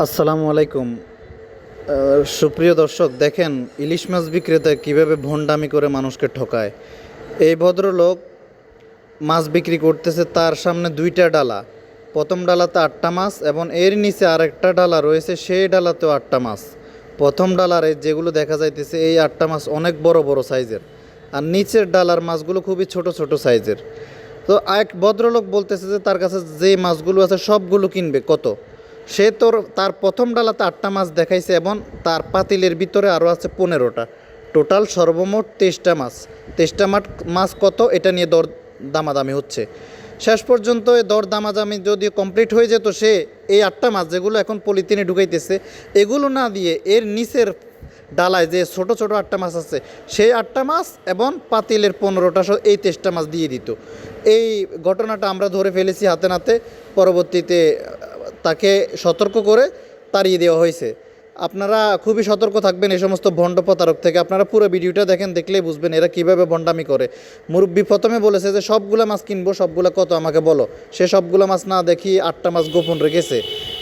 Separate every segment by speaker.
Speaker 1: আসসালামু আলাইকুম। সুপ্রিয় দর্শক, দেখেন ইলিশ মাছ বিক্রেতা কিভাবে ভণ্ডামি করে মানুষকে ঠকায়। এই ভদ্রলোক মাছ বিক্রি করতেছে, তার সামনে দুইটা ডালা। প্রথম ডালাতে 8টা মাছ এবং এর নিচে আরেকটা ডালা রয়েছে, সেই ডালাতেও 8টা মাছ। প্রথম ডালারে যেগুলো দেখা যাইতেছে এই 8টা মাছ অনেক বড় বড় সাইজের, আর নিচের ডালার মাছগুলো খুবই ছোট ছোট সাইজের। তো এক ভদ্রলোক বলতেছে যে তার কাছে যে মাছগুলো আছে সবগুলো কিনবে কত। সে তার প্রথম ডালাতে 8টা মাছ দেখাইছে এবং তার পাতিলের ভিতরে আরও আছে 15টা। টোটাল সর্বমোট 23টা মাছ। 23টা মাছ কত এটা নিয়ে দর দামাদামি হচ্ছে। শেষ পর্যন্ত এই দর দামাদামি যদি কমপ্লিট হয়ে যেত, সে এই 8টা মাছ যেগুলো এখন পলিথিনে ঢুকাইতেছে এগুলো না দিয়ে এর নিচের ডালায় যে ছোট ছোট 8টা মাছ আছে সেই 8টা মাছ এবং পাতিলের 15টা সহ এই 23টা মাছ দিয়ে দিত। এই ঘটনাটা আমরা ধরে ফেলেছি হাতে নাতে। পরবর্তীতে তাকে সতর্ক করে তাড়িয়ে দেওয়া হয়েছে। আপনারা খুবই সতর্ক থাকবেন এই সমস্ত ভণ্ড প্রতারক থেকে। আপনারা পুরো ভিডিওটা দেখেন, দেখলেই বুঝবেন এরা কীভাবে ভণ্ডামি করে। মুরব্বি প্রথমে বলেছে যে সবগুলো মাছ কিনবো, সবগুলো কত আমাকে বলো। সে সবগুলো মাছ না দেখি 8টা মাছ গোপন রেখেছে।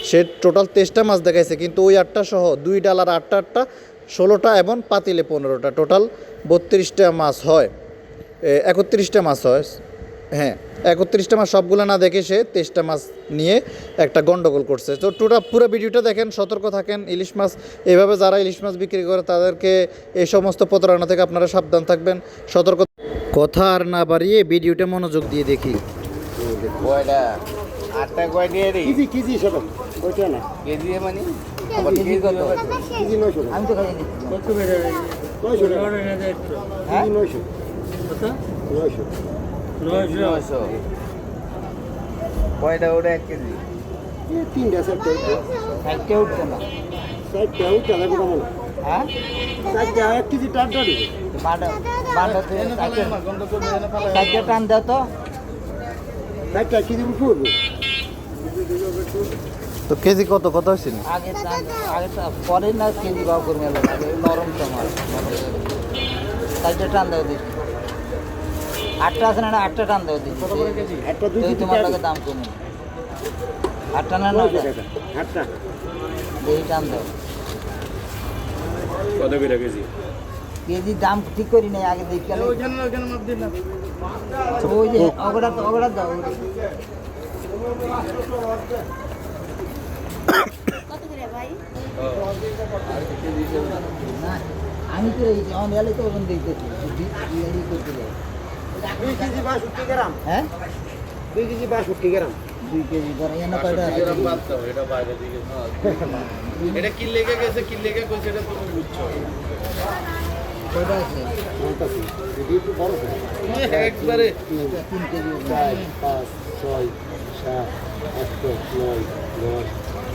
Speaker 1: সে টোটাল 23টা মাছ দেখাইছে, কিন্তু ওই 8টা সহ 2 ডালার 8টা 16টা এবং পাতিলে 15টা, টোটাল 32টা মাছ হয়, 31টা মাছ হয়। হ্যাঁ, 31টা মাছ সবগুলো না দেখে সে 23টা মাছ নিয়ে একটা গন্ডগোল করছে। তো পুরো ভিডিওটা দেখেন, সতর্ক থাকেন। ইলিশ মাছ এভাবে যারা ইলিশ মাছ বিক্রি করে তাদেরকে এই সমস্ত প্রতারণা থেকে আপনারা সাবধান থাকবেন, সতর্ক। কথা আর না বাড়িয়ে ভিডিওটা মনোযোগ দিয়ে দেখি।
Speaker 2: কয়টা আটটা কয় দিয়ে রে
Speaker 3: কেজি কেজি ছোট ওইটা না
Speaker 2: কেজি মানে আবার কেজি কত
Speaker 3: কেজি 900
Speaker 2: আমি তো খাইনি
Speaker 3: কত বেড়ে 900
Speaker 2: হ্যাঁ
Speaker 3: কেজি 900 কত 900
Speaker 2: 900 কয়টা ওটা 1 কেজি
Speaker 3: এই তিনটা চারটা
Speaker 2: খাইতে উঠছে না
Speaker 3: চারটা ওইটা লাগবে কেমন
Speaker 2: হ্যাঁ
Speaker 3: চারটা 1 কেজি টাটা দিবে
Speaker 2: বান্ডা বান্ডাতে চারটে টান দাও তো
Speaker 3: চারটা কেজি পড়বে
Speaker 1: তো কেজি কত কত হয়েছিল?
Speaker 2: আগে আগে পরে না কেজি বাও করবে আগে নরম তোমার চারটে টান দাও দেখি 8টা আছে না 8টা টান দাও দেখি
Speaker 3: কত করে কেজি একটা 2 কেজি
Speaker 2: তোমার লাগে দাম কমে 8টা না 9টা
Speaker 3: 8টা
Speaker 2: দেখি টান দাও
Speaker 3: কত করে কেজি
Speaker 2: কেজি দাম ঠিক করি নাই আগে দেখি ওইখানে মাপ দিন না ওই যে ওগড়া দাও
Speaker 4: কত করে ভাই?
Speaker 2: না আমি তো এই অন এলে তো ওখান দেখতেছি বিরিয়ানি করতে যাই
Speaker 3: 2 কেজি 62 গ্রাম
Speaker 2: হ্যাঁ
Speaker 3: 2 কেজি 62 গ্রাম
Speaker 2: 2 কেজি ধরে এনে কয়টা আছে
Speaker 5: এটা কি লেগে গেছে কি লেগে কইছে এটা তুমি বুঝছো
Speaker 2: কয়টা আছে
Speaker 3: বলতাছি যদি একটু বড় হয়
Speaker 5: একবারে
Speaker 2: 3 কেজি
Speaker 3: 4 5 6 7 8 9 10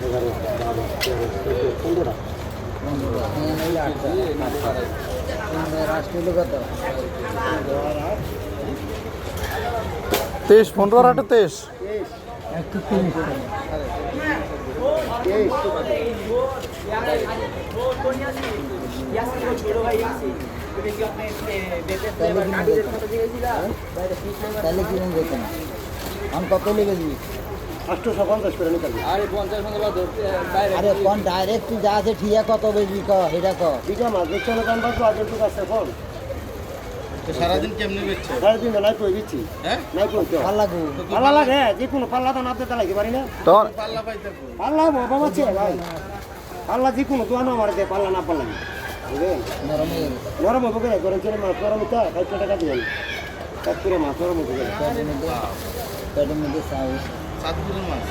Speaker 3: 11 12 13 14 15টা
Speaker 2: রাষ্ট্রীয় কত
Speaker 1: 23 15 আর 23
Speaker 2: একটু 30 তাহলে কি মনে করতে না আমি কত লেগে দিবি
Speaker 3: 850 করে নিতে
Speaker 5: আরে 50 টাকা ধরতে বাইরে
Speaker 2: আরে কোন ডাইরেক্ট তুই যা আছে ঠিয়া কত বেশি ক এটা ক
Speaker 3: বিঘা মাছ দেখছো না কাম বাজু আগে তো কাছে ফোন
Speaker 5: তো সারা দিন কেমনে বেচছো
Speaker 3: সাড়ে তিন নাই কই দিচ্ছি
Speaker 5: হ্যাঁ
Speaker 3: নাই কই তো
Speaker 2: ভাল লাগু
Speaker 3: পাল্লা লাগে যে কোনো পাল্লা তো না দিতে লাগে পারি না
Speaker 1: তো
Speaker 5: পাল্লা পাইতে কো
Speaker 3: পাল্লা বাবা আছে ভাই পাল্লা যে কোনো তো আনো আমার দে পাল্লা না পাল্লা বুঝলেন
Speaker 2: নরমে
Speaker 3: নরম হবে করে করে চলে মাছ নরম তো 60 টাকা দিবেন কাট করে মাছ নরম হবে
Speaker 2: পেটের মধ্যে সাউস
Speaker 5: সাতপুরের মাছ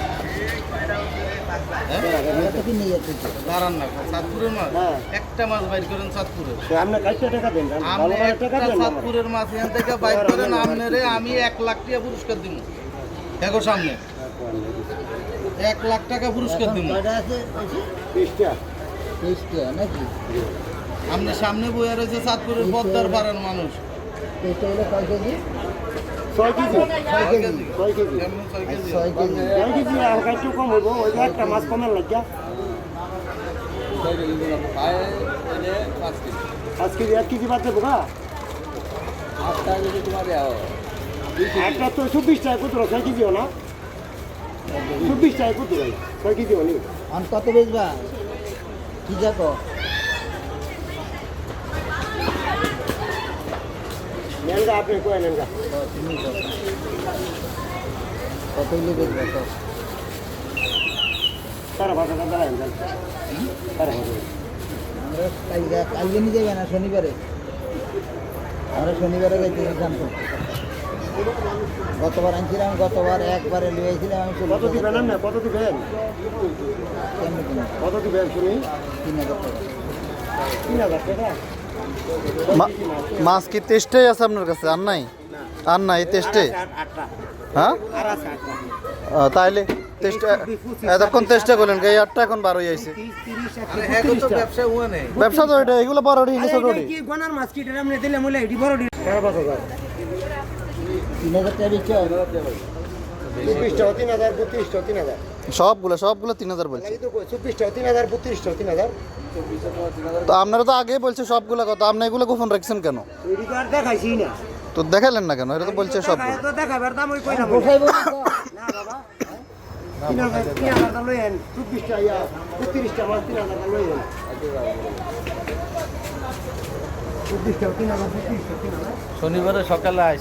Speaker 2: এটা তো কি নিয়ে যাচ্ছে
Speaker 5: দাঁড়ান না সাতপুরের মাছ
Speaker 3: হ্যাঁ।
Speaker 5: একটা মাছ বাইর করেন সাতপুরের
Speaker 3: তো আপনি 60 টাকা দেন ভালো
Speaker 5: আপনি
Speaker 3: ভালো টাকা
Speaker 5: একটা
Speaker 3: দেন
Speaker 5: সাতপুরের মাছ এখান থেকে বাইর করেন আপনারে আমি 1 লাখ টাকা পুরস্কার দিব দেখো সামনে 1 লাখ টাকা পুরস্কার দিব
Speaker 2: কয়টা আছে
Speaker 3: 30টা
Speaker 2: 30টা নাকি
Speaker 5: আপনি সামনে বইয়া রয়েছে সাতপুরের পদ্মার পাড়ার মানুষ
Speaker 2: 30টা হলো কয় কেজি
Speaker 3: 6 কেজি
Speaker 2: 6 কেজি
Speaker 3: 6 কেজি
Speaker 5: কেমন 6 কেজি
Speaker 2: 6 কেজি
Speaker 3: 6 কেজি আর একটু কম হইব ওই যে একটা মাছ কমের লাগিয়া 5 কেজি 1 কেজি বাদ দেবো গা
Speaker 5: আটটা যদি তোমার
Speaker 3: একটা তো 24 টাকা কত 6 কেজিও না 24 টাকা কত 6 কেজি হলি
Speaker 2: অন কত বেচবা কি দেখো
Speaker 3: নেন গা আপনি কই নেন গা
Speaker 2: তুমি কত হইলে বেচবা তো
Speaker 3: তারা ভাষা দাঁড়ায় যান তারা ভাষা
Speaker 2: আমরা কালকে নিয়ে যাবে না শনিবারে আমরা শনিবারে যাইতে দাম করতে গতবার আনছিলাম গতবার একবারে লিয়ে আইছিলাম আমি
Speaker 3: কত দিবেন না কত দিবেন
Speaker 2: কেমনি কিনা
Speaker 3: কত দিবেন শুনি
Speaker 2: 3,000 টাকা
Speaker 3: 3,000 টাকা
Speaker 1: মাছ কি টেস্টেই আছে আপনার কাছে আর নাই আর নাই টেস্টে
Speaker 3: আটটা
Speaker 1: হ্যাঁ
Speaker 3: আর আছে আটটা
Speaker 1: তাইলে টেস্ট এতক্ষণ চেষ্টা করলেন এই 8টা এখন 12 আইছে
Speaker 3: 30
Speaker 5: আরে হ্যাঁ তো ব্যবসা হুয়া নেই
Speaker 1: ব্যবসা তো এটা এগুলো বড় ডিম ছোট ডিম
Speaker 3: কি গনার মাছ কি আমরা দিলে মলে এডি বড় ডি 5,000
Speaker 2: 3,000 টাকা বিচ্ছ
Speaker 3: 24 টাকা 3,000 32 টাকা 3,000
Speaker 1: সবগুলো 3000 বলছে
Speaker 3: লাগি তো 24 টাকা 3,000 32 টাকা 3,000
Speaker 1: তো আপনারা তো আগেই বলছে সবগুলো কত আপনি এগুলো গোপন রাখছেন কেন
Speaker 3: এডি তো আর দেখাইছি না
Speaker 1: তো দেখালেন না কেন এটা তো বলছে সবগুলো
Speaker 3: তো দেখাবার দাম ওই কইলাম
Speaker 2: বসাইবো না
Speaker 3: না বাবা 3,000 দাম লইেন 24 টাকা 32 টাকা 3,000 দাম লইেন 24 টাকা 3,000 32 টাকা 3,000
Speaker 5: শনিবারে সকালে আস